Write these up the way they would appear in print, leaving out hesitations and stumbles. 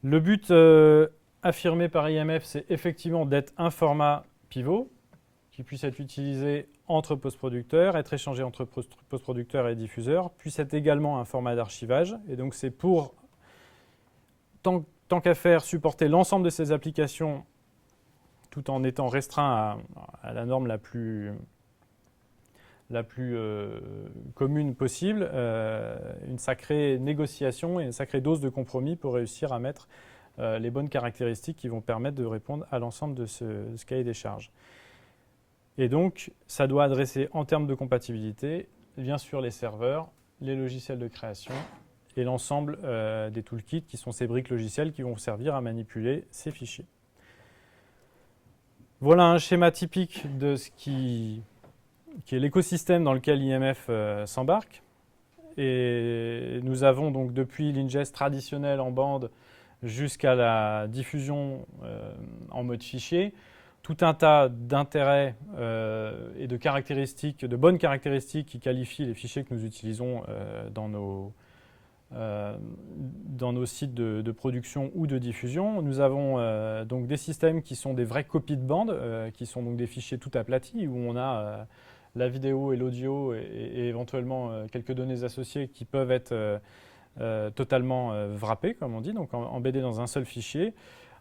Le but affirmé par IMF, c'est effectivement d'être un format pivot qui puisse être utilisé entre post-producteurs, être échangé entre post-producteurs et diffuseurs, puisse être également un format d'archivage. Et donc c'est pour, tant qu'à faire, supporter l'ensemble de ces applications tout en étant restreint à la norme la plus commune possible, une sacrée négociation et une sacrée dose de compromis pour réussir à mettre les bonnes caractéristiques qui vont permettre de répondre à l'ensemble de ce cahier des charges. Et donc, ça doit adresser en termes de compatibilité, bien sûr, les serveurs, les logiciels de création et l'ensemble des toolkits qui sont ces briques logicielles qui vont servir à manipuler ces fichiers. Voilà un schéma typique de ce qui est l'écosystème dans lequel IMF s'embarque. Et nous avons donc depuis l'ingest traditionnel en bande jusqu'à la diffusion en mode fichier, tout un tas d'intérêts et de caractéristiques, de bonnes caractéristiques qui qualifient les fichiers que nous utilisons dans nos sites de production ou de diffusion. Nous avons donc des systèmes qui sont des vraies copies de bande, qui sont donc des fichiers tout aplatis, où on a la vidéo et l'audio et éventuellement quelques données associées qui peuvent être totalement wrappées, comme on dit, donc embeddées dans un seul fichier.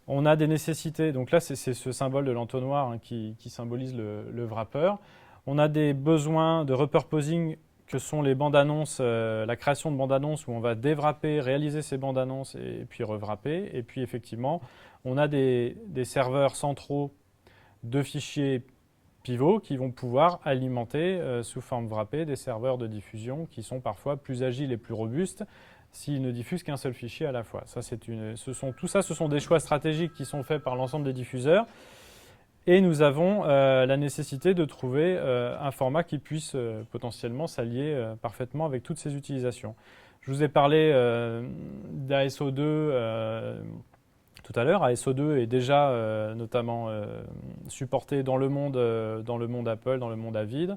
On a des nécessités, donc là c'est ce symbole de l'entonnoir hein, qui symbolise le wrapper. On a des besoins de repurposing que sont les bandes annonces, la création de bandes annonces où on va déwrapper, réaliser ces bandes annonces et puis rewrapper. Et puis effectivement, on a des serveurs centraux de fichiers pivots qui vont pouvoir alimenter sous forme wrappée des serveurs de diffusion qui sont parfois plus agiles et plus robustes s'ils ne diffusent qu'un seul fichier à la fois. Tout ça, ce sont des choix stratégiques qui sont faits par l'ensemble des diffuseurs. Et nous avons la nécessité de trouver un format qui puisse potentiellement s'allier parfaitement avec toutes ces utilisations. Je vous ai parlé d'ASO2 tout à l'heure. ASO2 est déjà notamment supporté dans le monde Apple, dans le monde Avid,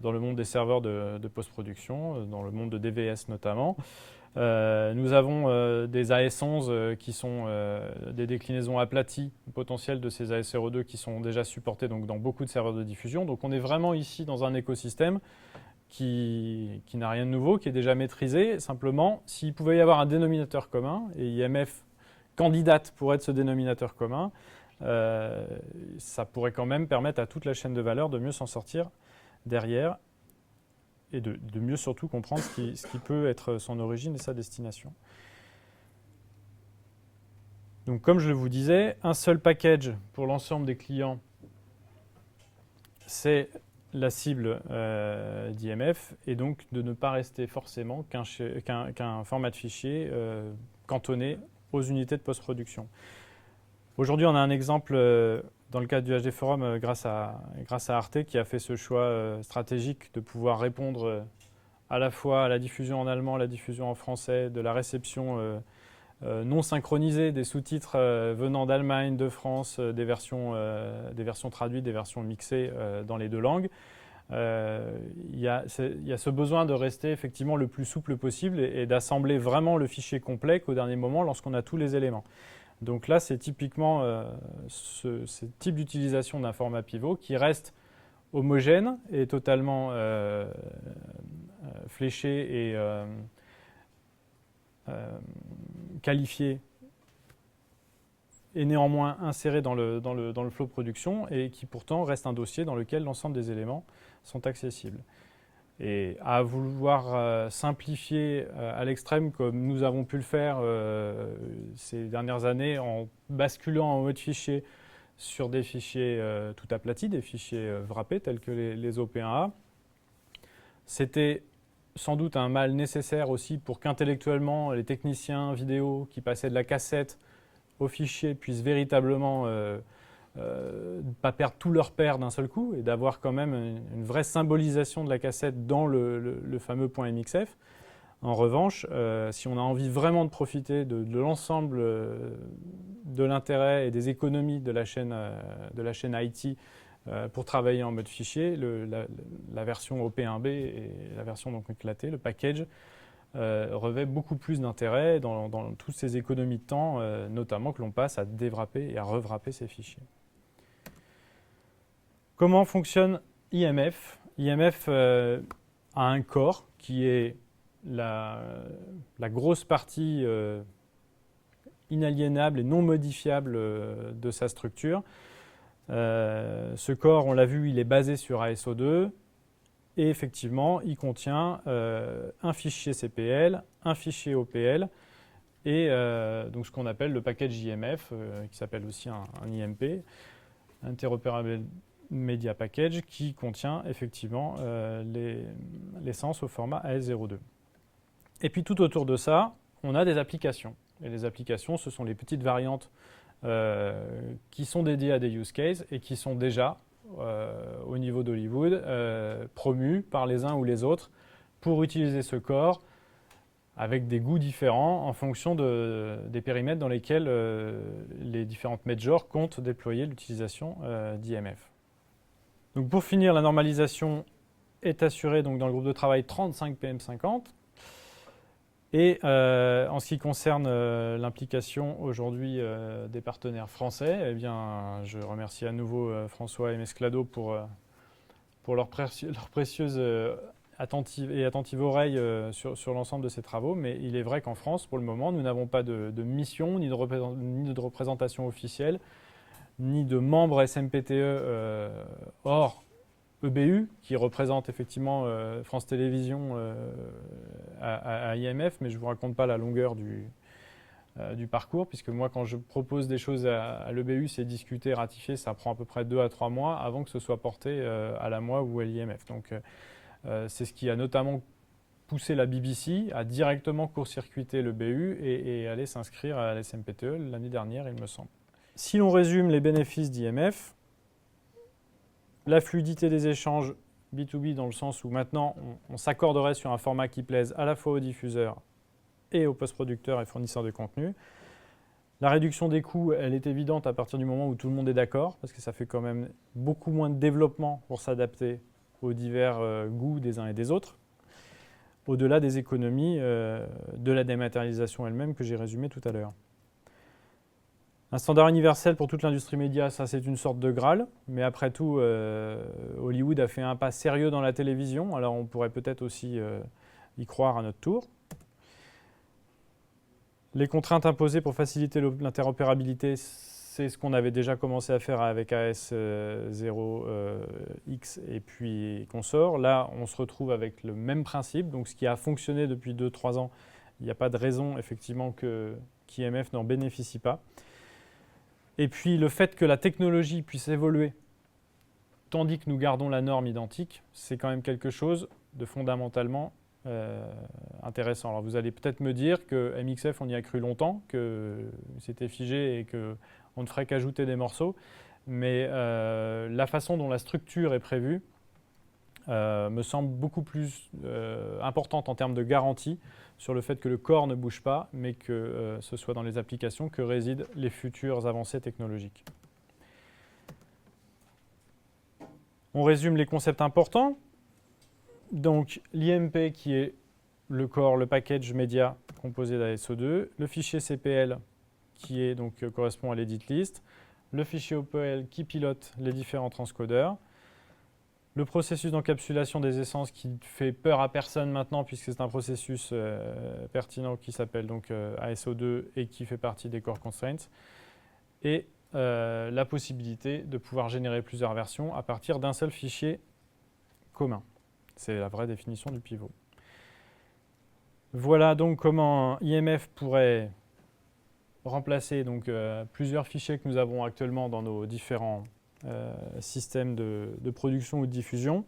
dans le monde des serveurs de post-production, dans le monde de DVS notamment. Nous avons des AS11 qui sont des déclinaisons aplaties potentielles de ces AS02 qui sont déjà supportées donc, dans beaucoup de serveurs de diffusion. Donc on est vraiment ici dans un écosystème qui n'a rien de nouveau, qui est déjà maîtrisé. Simplement, s'il pouvait y avoir un dénominateur commun, et IMF candidate pour être ce dénominateur commun, ça pourrait quand même permettre à toute la chaîne de valeur de mieux s'en sortir derrière et de mieux surtout comprendre ce qui peut être son origine et sa destination. Donc comme je vous disais, un seul package pour l'ensemble des clients, c'est la cible d'IMF, et donc de ne pas rester forcément qu'un format de fichier cantonné aux unités de post-production. Aujourd'hui, on a un exemple dans le cadre du HD Forum grâce à Arte qui a fait ce choix stratégique de pouvoir répondre à la fois à la diffusion en allemand, la diffusion en français, de la réception non synchronisée des sous-titres venant d'Allemagne, de France, des versions traduites, des versions mixées dans les deux langues. Il y a ce besoin de rester effectivement le plus souple possible et d'assembler vraiment le fichier complet qu'au dernier moment lorsqu'on a tous les éléments. Donc là, c'est typiquement ce type d'utilisation d'un format pivot qui reste homogène et totalement fléché et qualifié et néanmoins inséré dans le flow de production et qui pourtant reste un dossier dans lequel l'ensemble des éléments sont accessibles. Et à vouloir simplifier à l'extrême comme nous avons pu le faire ces dernières années en basculant en mode fichier sur des fichiers tout aplatis, des fichiers wrappés tels que les OP1A, c'était sans doute un mal nécessaire aussi pour qu'intellectuellement les techniciens vidéo qui passaient de la cassette au fichier puissent véritablement ne pas perdre tout leur pair d'un seul coup et d'avoir quand même une vraie symbolisation de la cassette dans le fameux point .mxf. En revanche, si on a envie vraiment de profiter de l'ensemble de l'intérêt et des économies de la chaîne IT pour travailler en mode fichier, la version OP1B et la version donc éclatée, le package, revêt beaucoup plus d'intérêt dans toutes ces économies de temps, notamment que l'on passe à déwrapper et à rewrapper ces fichiers. Comment fonctionne IMF? IMF a un corps qui est la grosse partie inaliénable et non modifiable de sa structure. Ce corps, on l'a vu, il est basé sur ASO2 et effectivement, il contient un fichier CPL, un fichier OPL et donc ce qu'on appelle le package IMF, qui s'appelle aussi un IMP, Interoperable Media Package, qui contient effectivement l'essence au format AS02. Et puis tout autour de ça, on a des applications. Et les applications, ce sont les petites variantes qui sont dédiées à des use cases et qui sont déjà, au niveau d'Hollywood, promues par les uns ou les autres pour utiliser ce corps avec des goûts différents en fonction des périmètres dans lesquels les différentes majors comptent déployer l'utilisation d'IMF. Donc pour finir, la normalisation est assurée donc, dans le groupe de travail 35 PM50. Et en ce qui concerne l'implication aujourd'hui des partenaires français, eh bien, je remercie à nouveau François et Mesclado pour leur précieuse attentive oreille sur l'ensemble de ces travaux. Mais il est vrai qu'en France, pour le moment, nous n'avons pas de mission, ni de représentation officielle, ni de membres SMPTE hors EBU, qui représente effectivement France Télévisions à IMF, mais je ne vous raconte pas la longueur du parcours, puisque moi, quand je propose des choses à l'EBU, c'est discuté, ratifié, ça prend à peu près 2 à 3 mois avant que ce soit porté à la MOI ou à l'IMF. Donc, c'est ce qui a notamment poussé la BBC à directement court-circuiter l'EBU et aller s'inscrire à la SMPTE l'année dernière, il me semble. Si l'on résume les bénéfices d'IMF, la fluidité des échanges B2B dans le sens où maintenant on s'accorderait sur un format qui plaise à la fois aux diffuseurs et aux post-producteurs et fournisseurs de contenu. La réduction des coûts, elle est évidente à partir du moment où tout le monde est d'accord, parce que ça fait quand même beaucoup moins de développement pour s'adapter aux divers goûts des uns et des autres, au-delà des économies de la dématérialisation elle-même que j'ai résumée tout à l'heure. Un standard universel pour toute l'industrie média, ça c'est une sorte de Graal, mais après tout, Hollywood a fait un pas sérieux dans la télévision, alors on pourrait peut-être aussi y croire à notre tour. Les contraintes imposées pour faciliter l'interopérabilité, c'est ce qu'on avait déjà commencé à faire avec AS0X et puis consorts. Là, on se retrouve avec le même principe, donc ce qui a fonctionné depuis 2-3 ans, il n'y a pas de raison effectivement qu'IMF n'en bénéficie pas. Et puis le fait que la technologie puisse évoluer tandis que nous gardons la norme identique, c'est quand même quelque chose de fondamentalement intéressant. Alors vous allez peut-être me dire que MXF, on y a cru longtemps, que c'était figé et qu'on ne ferait qu'ajouter des morceaux, mais la façon dont la structure est prévue me semble beaucoup plus importante en termes de garantie sur le fait que le corps ne bouge pas, mais que ce soit dans les applications que résident les futures avancées technologiques. On résume les concepts importants. Donc l'IMP qui est le corps, le package média composé d'ASO2, le fichier CPL qui est donc correspond à l'edit list, le fichier OPL qui pilote les différents transcodeurs, le processus d'encapsulation des essences qui fait peur à personne maintenant puisque c'est un processus pertinent qui s'appelle donc ASO2 et qui fait partie des core constraints, et la possibilité de pouvoir générer plusieurs versions à partir d'un seul fichier commun. C'est la vraie définition du pivot. Voilà donc comment IMF pourrait remplacer donc, plusieurs fichiers que nous avons actuellement dans nos différents systèmes de production ou de diffusion.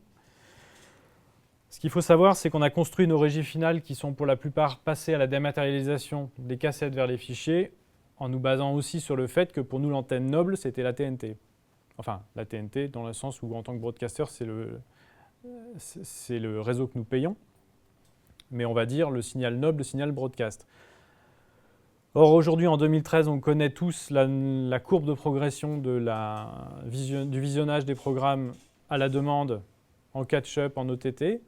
Ce qu'il faut savoir, c'est qu'on a construit nos régies finales qui sont pour la plupart passées à la dématérialisation des cassettes vers les fichiers, en nous basant aussi sur le fait que pour nous, l'antenne noble, c'était la TNT. Enfin, la TNT dans le sens où en tant que broadcaster, c'est le réseau que nous payons, mais on va dire le signal noble, le signal broadcast. Or, aujourd'hui, en 2013, on connaît tous la courbe de progression du visionnage des programmes à la demande en catch-up, en OTT.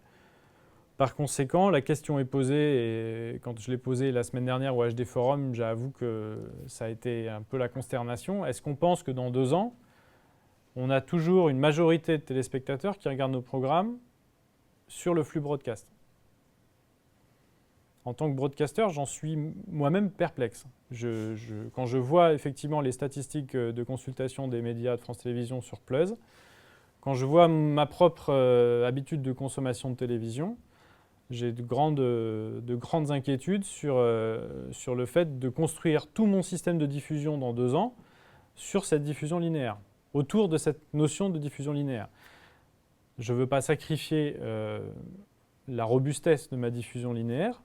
Par conséquent, la question est posée, et quand je l'ai posée la semaine dernière au HD Forum, j'avoue que ça a été un peu la consternation. Est-ce qu'on pense que dans 2 ans, on a toujours une majorité de téléspectateurs qui regardent nos programmes sur le flux broadcast? En tant que broadcaster, j'en suis moi-même perplexe. Quand je vois effectivement les statistiques de consultation des médias de France Télévisions sur Plus, quand je vois ma propre habitude de consommation de télévision, j'ai de grandes inquiétudes sur le fait de construire tout mon système de diffusion dans 2 ans sur cette diffusion linéaire, autour de cette notion de diffusion linéaire. Je ne veux pas sacrifier la robustesse de ma diffusion linéaire,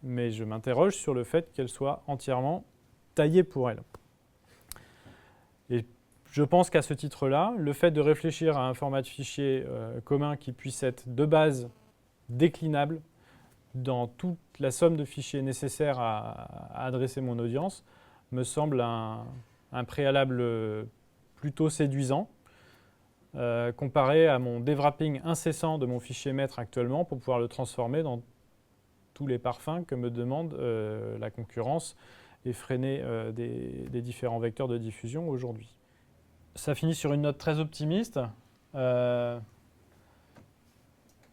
mais je m'interroge sur le fait qu'elle soit entièrement taillée pour elle. Et je pense qu'à ce titre-là, le fait de réfléchir à un format de fichier commun qui puisse être de base déclinable dans toute la somme de fichiers nécessaires à adresser mon audience me semble un préalable plutôt séduisant comparé à mon déwrapping incessant de mon fichier maître actuellement pour pouvoir le transformer dans tous les parfums que me demande la concurrence effrénée des différents vecteurs de diffusion aujourd'hui. Ça finit sur une note très optimiste.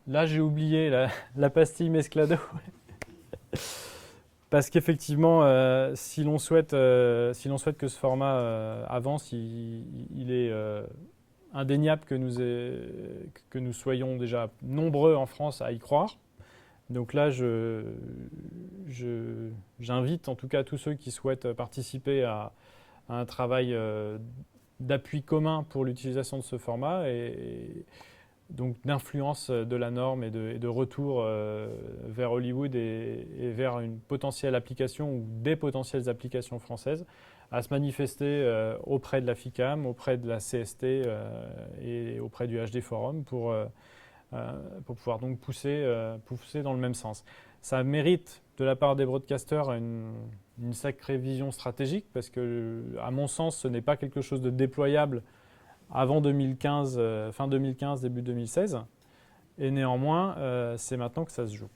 Là, j'ai oublié la pastille Mesclado. Parce qu'effectivement, si l'on souhaite que ce format avance, il est indéniable que nous soyons déjà nombreux en France à y croire. Donc là, j'invite en tout cas tous ceux qui souhaitent participer à un travail d'appui commun pour l'utilisation de ce format et donc d'influence de la norme et de retour vers Hollywood et vers une potentielle application ou des potentielles applications françaises à se manifester auprès de la FICAM, auprès de la CST et auprès du HD Forum pour pouvoir donc pousser dans le même sens. Ça mérite de la part des broadcasters une sacrée vision stratégique parce que, à mon sens, ce n'est pas quelque chose de déployable avant 2015, fin 2015, début 2016. Et néanmoins, c'est maintenant que ça se joue.